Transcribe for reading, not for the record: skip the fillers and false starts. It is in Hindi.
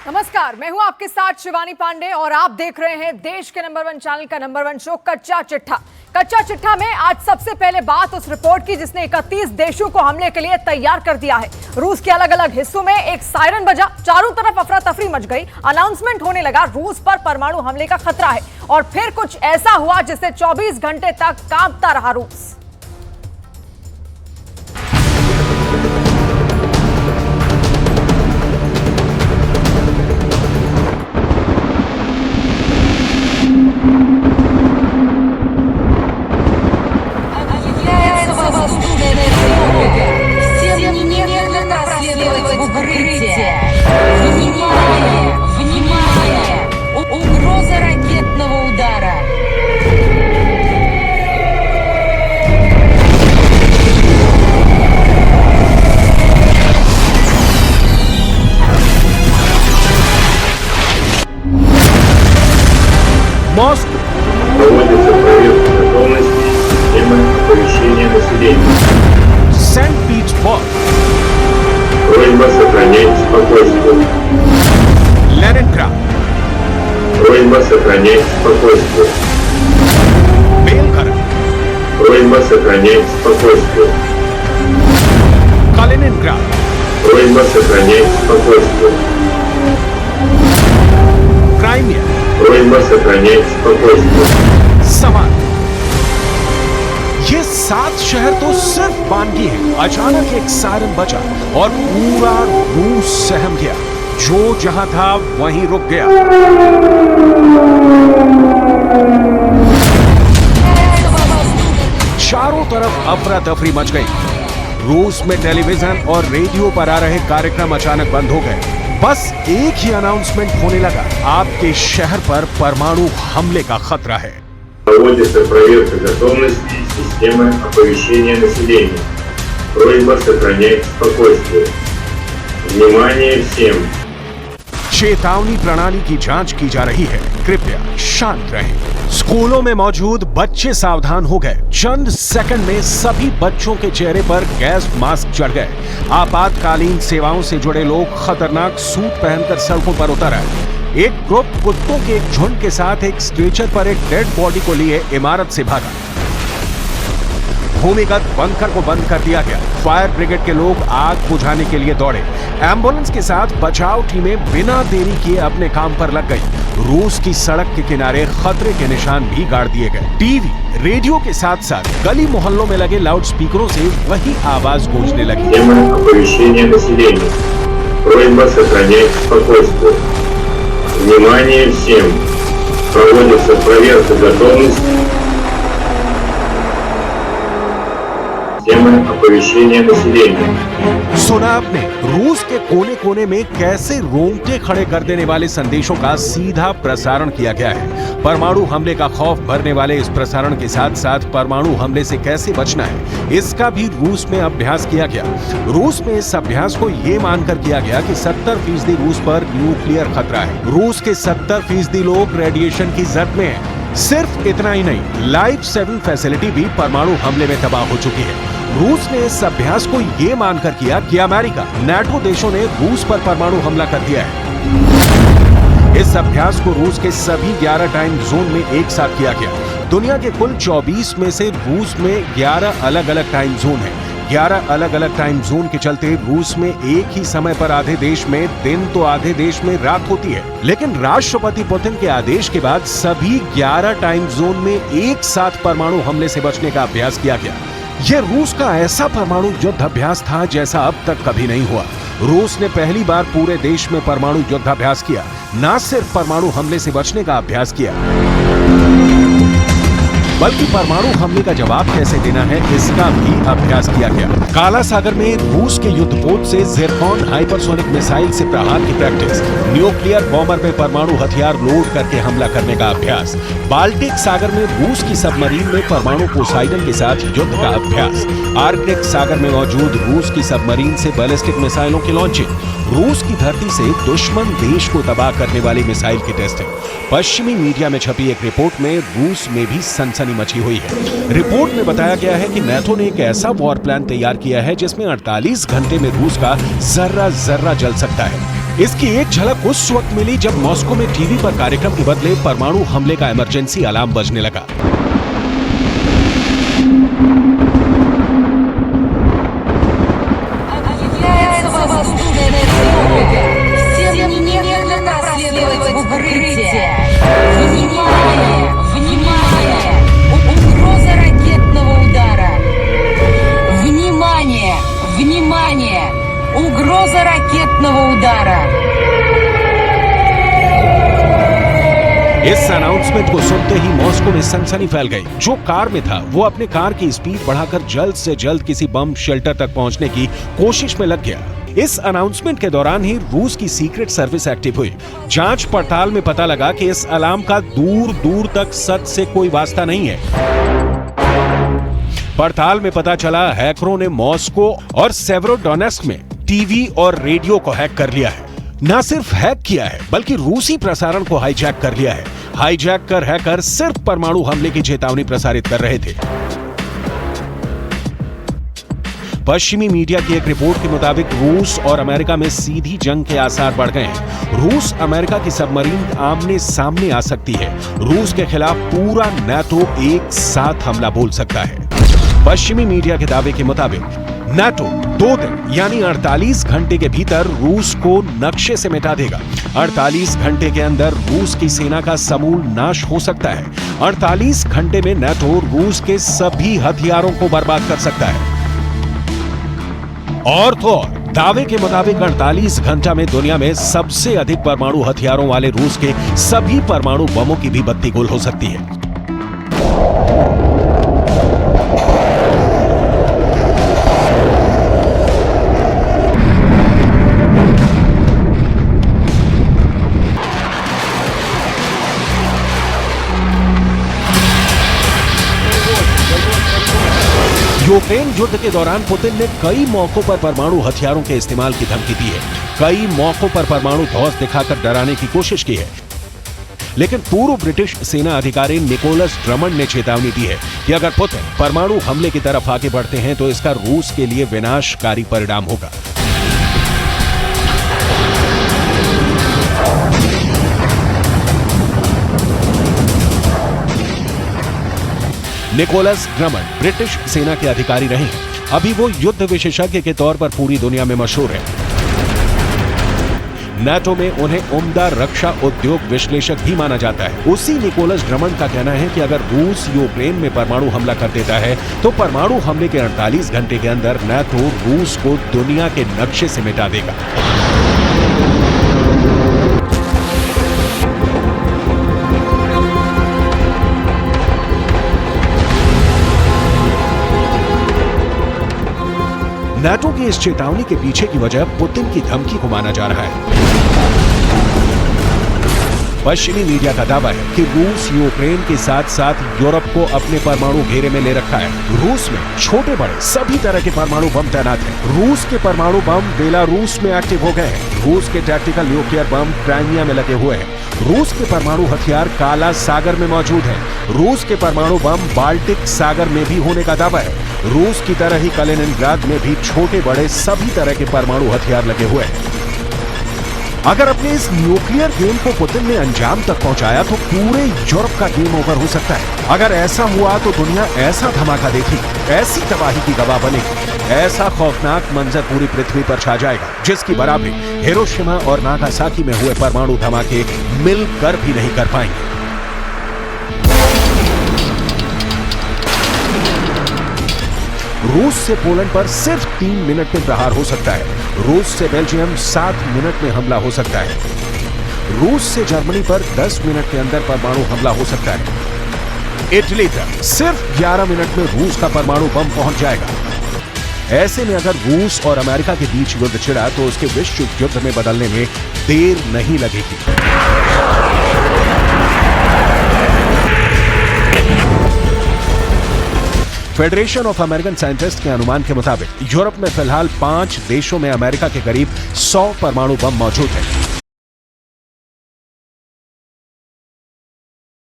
नमस्कार, मैं हूं आपके साथ शिवानी पांडे और आप देख रहे हैं देश के नंबर 1 चैनल का नंबर 1 शो कच्चा चिट्ठा। कच्चा चिट्ठा में आज सबसे पहले बात उस रिपोर्ट की जिसने 31 देशों को हमले के लिए तैयार कर दिया है। रूस के अलग अलग हिस्सों में एक सायरन बजा, चारों तरफ अफरा तफरी मच गई। अनाउंसमेंट होने लगा रूस पर परमाणु हमले का खतरा है और फिर कुछ ऐसा हुआ जिससे 24 घंटे तक कांपता रहा रूस। Проводится проверка готовности системы оповещения населения. Сент-Питерсбург. Просьба сохранять спокойствие. Ленинград. Просьба сохранять спокойствие. Белгород. Просьба сохранять спокойствие. Калининград. Просьба сохранять спокойствие. Crimea. Просьба сохранять спокойствие. सवाल, ये 7 शहर तो सिर्फ बानगी है। अचानक एक सायरन बजा और पूरा रूस सहम गया। जो जहां था वहीं रुक गया। चारों तरफ अफरा तफरी मच गई। रूस में टेलीविजन और रेडियो पर आ रहे कार्यक्रम अचानक बंद हो गए। बस एक ही अनाउंसमेंट होने लगा, आपके शहर पर परमाणु हमले का खतरा है। Проводится проверка готовности системы оповещения населения. Просьба сохранять спокойствие. Внимание всем! चेतावनी प्रणाली की जांच की जा रही है, कृपया शांत रहें। स्कूलों में मौजूद बच्चे सावधान हो गए। चंद सेकंड में सभी बच्चों के चेहरे पर गैस मास्क चढ़ गए। आपातकालीन सेवाओं से जुड़े लोग खतरनाक सूट पहनकर सड़कों पर उतर आए। एक ग्रुप कुत्तों के एक झुंड के साथ एक स्ट्रेचर पर एक डेड बॉडी को लिए इमारत से भागा। भूमिगत बंकर को बंद कर दिया गया। फायर ब्रिगेड के लोग आग बुझाने के लिए दौड़े। एम्बुलेंस के साथ बचाव टीमें बिना देरी किए अपने काम पर लग गई। रूस की सड़क के किनारे खतरे के निशान भी गाड़ दिए गए। टीवी, रेडियो के साथ साथ गली मोहल्लों में लगे लाउड स्पीकरों से वही आवाज गूंजने लगी। Система оповещения населения. Просьба сохранять спокойствие. Внимание всем! Проводится проверка готовности системы оповещения населения. सुना आपने, रूस के कोने कोने में कैसे रोंगटे खड़े कर देने वाले संदेशों का सीधा प्रसारण किया गया है। परमाणु हमले का खौफ भरने वाले इस प्रसारण के साथ साथ परमाणु हमले से कैसे बचना है, इसका भी रूस में अभ्यास किया गया। रूस में इस अभ्यास को ये मानकर किया गया कि 70% रूस पर न्यूक्लियर खतरा है। रूस के 70% लोग रेडिएशन की जद में हैं। सिर्फ इतना ही नहीं, लाइफ सेविंग फैसिलिटी भी परमाणु हमले में तबाह हो चुकी है। रूस ने इस अभ्यास को यह मानकर किया कि अमेरिका, नाटो देशों ने रूस पर परमाणु हमला कर दिया है। इस अभ्यास को रूस के सभी 11 टाइम जोन में एक साथ किया गया। दुनिया के कुल 24 में से रूस में 11 अलग अलग टाइम जोन है। 11 अलग अलग टाइम जोन के चलते रूस में एक ही समय पर आधे देश में दिन तो आधे देश में रात होती है। लेकिन राष्ट्रपति पुतिन के आदेश के बाद सभी 11 टाइम जोन में एक साथ परमाणु हमले से बचने का अभ्यास किया गया। यह रूस का ऐसा परमाणु युद्ध अभ्यास था जैसा अब तक कभी नहीं हुआ। रूस ने पहली बार पूरे देश में परमाणु युद्धाभ्यास किया, न सिर्फ परमाणु हमले से बचने का अभ्यास किया, बल्कि परमाणु हमले का जवाब कैसे देना है इसका भी अभ्यास किया गया। काला सागर में रूस के युद्धपोत से ज़िरकॉन हाइपरसोनिक मिसाइल से प्रहार की प्रैक्टिस, न्यूक्लियर बॉम्बर में परमाणु हथियार लोड करके हमला करने का अभ्यास, बाल्टिक सागर में रूस की सबमरीन में परमाणु पोसाइडन के साथ युद्ध का अभ्यास, आर्कटिक सागर में मौजूद रूस की सबमरीन से बैलिस्टिक मिसाइलों की लॉन्चिंग, रूस की धरती से दुश्मन देश को तबाह करने वाली मिसाइल की टेस्टिंग। पश्चिमी मीडिया में छपी एक रिपोर्ट में रूस में भी सनसनी मची हुई है। रिपोर्ट में बताया गया है कि नाटो ने एक ऐसा वॉर प्लान तैयार किया है जिसमें 48 घंटे में रूस का जर्रा जर्रा जल सकता है। इसकी एक झलक उस वक्त मिली जब मॉस्को में टीवी पर कार्यक्रम के बदले परमाणु हमले का इमरजेंसी अलार्म बजने लगा। Угроза ракетного удара! इस अनाउंसमेंट को सुनते ही मॉस्को में सनसनी फैल गई। जो कार में था वो अपने कार की स्पीड बढ़ाकर जल्द से जल्द किसी बम शेल्टर तक पहुंचने की कोशिश में लग गया। इस अनाउंसमेंट के दौरान ही रूस की सीक्रेट सर्विस एक्टिव हुई। जांच पड़ताल में पता लगा कि इस अलार्म का दूर दूर तक सच से कोई वास्ता नहीं है। पड़ताल में पता चला हैकरों ने मॉस्को और सेवेरोडोनेस्क में टीवी और रेडियो को हैक कर लिया है। न सिर्फ हैक किया है बल्कि रूसी प्रसारण को हाईजैक कर लिया है। हाईजैक कर हैकर सिर्फ परमाणु हमले की चेतावनी प्रसारित कर रहे थे। पश्चिमी मीडिया की एक रिपोर्ट के मुताबिक रूस और अमेरिका में सीधी जंग के आसार बढ़ गए हैं। रूस अमेरिका की सबमरीन आमने सामने आ सकती है। रूस के खिलाफ पूरा नाटो एक साथ हमला बोल सकता है। पश्चिमी मीडिया के दावे के मुताबिक नाटो 2 दिन यानी 48 घंटे के भीतर रूस को नक्शे से मिटा देगा। 48 घंटे के अंदर रूस की सेना का समूल नाश हो सकता है। 48 घंटे में नाटो रूस के सभी हथियारों को बर्बाद कर सकता है। और तो और दावे के मुताबिक 48 घंटा में दुनिया में सबसे अधिक परमाणु हथियारों वाले रूस के सभी परमाणु बमों की भी बत्ती गुल हो सकती है। यूक्रेन युद्ध के दौरान पुतिन ने कई मौकों पर परमाणु हथियारों के इस्तेमाल की धमकी दी है। कई मौकों पर परमाणु धौंस दिखाकर डराने की कोशिश की है। लेकिन पूर्व ब्रिटिश सेना अधिकारी निकोलस ड्रमंड ने चेतावनी दी है कि अगर पुतिन परमाणु हमले की तरफ आगे बढ़ते हैं तो इसका रूस के लिए विनाशकारी परिणाम होगा। निकोलस ड्रमंड ब्रिटिश सेना के अधिकारी रहे हैं। अभी वो युद्ध विशेषज्ञ के तौर पर पूरी दुनिया में मशहूर है। नाटो में उन्हें उम्दा रक्षा उद्योग विश्लेषक भी माना जाता है। उसी निकोलस ड्रमंड का कहना है कि अगर रूस यूक्रेन में परमाणु हमला कर देता है तो परमाणु हमले के 48 घंटे के अंदर नाटो रूस को दुनिया के नक्शे से मिटा देगा। नाटो की इस चेतावनी के पीछे की वजह पुतिन की धमकी को माना जा रहा है। पश्चिमी मीडिया का दावा है कि रूस यूक्रेन के साथ साथ यूरोप को अपने परमाणु घेरे में ले रखा है। रूस में छोटे बड़े सभी तरह के परमाणु बम तैनात हैं। रूस के परमाणु बम बेलारूस में एक्टिव हो गए हैं। रूस के टैक्टिकल न्यूक्लियर बम क्राइमिया में लगे हुए हैं। रूस के परमाणु हथियार काला सागर में मौजूद हैं। रूस के परमाणु बम बाल्टिक सागर में भी होने का दावा है। रूस की तरह ही कलिनिनग्राद में भी छोटे बड़े सभी तरह के परमाणु हथियार लगे हुए हैं। अगर अपने इस न्यूक्लियर गेम को पुतिन ने अंजाम तक पहुंचाया तो पूरे यूरोप का गेम ओवर हो सकता है। अगर ऐसा हुआ तो दुनिया ऐसा धमाका देखेगी, ऐसी तबाही की गवाह बनेगी, ऐसा खौफनाक मंजर पूरी पृथ्वी पर छा जाएगा जिसकी बराबरी हिरोशिमा और नागासाकी में हुए परमाणु धमाके मिलकर भी नहीं कर पाएंगे। रूस से पोलैंड पर सिर्फ 3 मिनट में प्रहार हो सकता है। रूस से बेल्जियम 7 मिनट में हमला हो सकता है। रूस से जर्मनी पर 10 मिनट के अंदर परमाणु हमला हो सकता है। इटली तक सिर्फ 11 मिनट में रूस का परमाणु बम पहुंच जाएगा। ऐसे में अगर रूस और अमेरिका के बीच युद्ध छिड़ा तो उसके विश्व युद्ध में बदलने में देर नहीं लगेगी। फेडरेशन ऑफ अमेरिकन साइंटिस्ट के अनुमान के मुताबिक यूरोप में फिलहाल 5 देशों में अमेरिका के करीब 100 परमाणु बम मौजूद हैं।